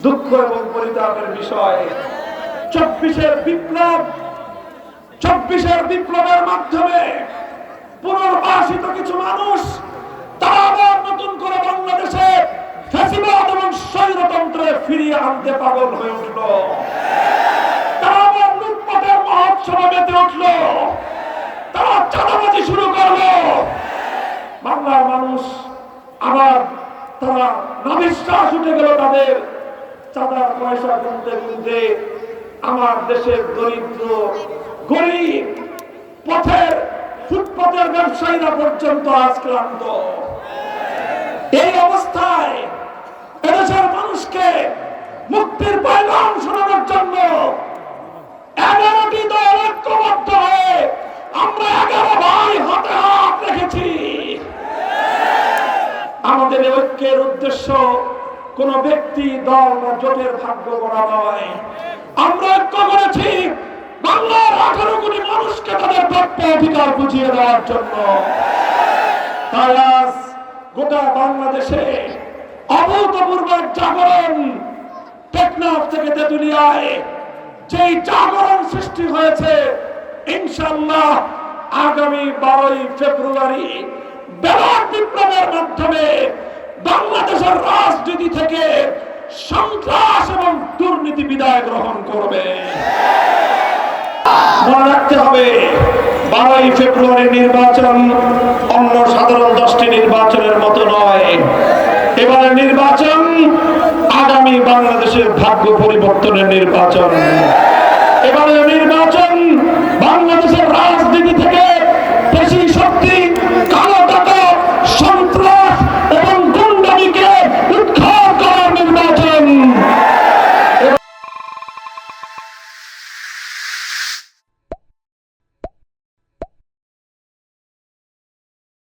দুঃখ এবং পরিতাপের বিষয়। 24 বিপ্লবের মাধ্যমে পুনর্বাসিত কিছু মানুষ তারা আবার নতুন করে বাংলাদেশে ফ্যাসিবাদ এবং স্বৈরতন্ত্রে ফিরিয়ে আনতে পাগল হয়ে উঠল। তারা আবার লুটপাটের মহোৎসবে মেতে উঠল। তারা চাঁদাবাজি শুরু করলো। বাংলার মানুষ আবার তারা নাভিশ্বাস উঠে গেল তাদের। চাঁদার পয়সা গুনতে গুনতে আমার দেশের দরিদ্র গরিব পথের ফুটপাতের ব্যবসায়ীরা পর্যন্ত আজ ক্লান্ত। এই অবস্থায় এদেশের মানুষকে মুক্তির পয়গাম শোনানোর জন্য 11টি দল ঐক্যবদ্ধ হয়ে আমরা 11 ভাই হাতে হাত রেখেছি। আমাদের ঐক্যের উদ্দেশ্য কোন ব্যক্তি, দল বা জোটের ভাগ্য গড়া নয়। আমরা ঐক্য করেছি বাংলার 18 কোটি মানুষকে তাদের প্রাপ্য অধিকার বুঝিয়ে দেওয়ার জন্য। তাই আজ গোটা বাংলাদেশে অভূতপূর্ব জাগরণ, টেকনাফ থেকে তেঁতুলিয়ায় যেই জাগরণ সৃষ্টি হয়েছে, ইনশাআল্লাহ আগামী 12ই ফেব্রুয়ারি ব্যালট বিপ্লবের মাধ্যমে বাংলাদেশের রাজনীতি থেকে সন্ত্রাস এবং দুর্নীতি বিদায় গ্রহণ করবে। মনে রাখতে হবে, 12ই ফেব্রুয়ারি নির্বাচন অন্য সাধারণ 10টি নির্বাচনের মতো নয়। এবারে নির্বাচন আগামী বাংলাদেশের ভাগ্য পরিবর্তনের নির্বাচন। এবারে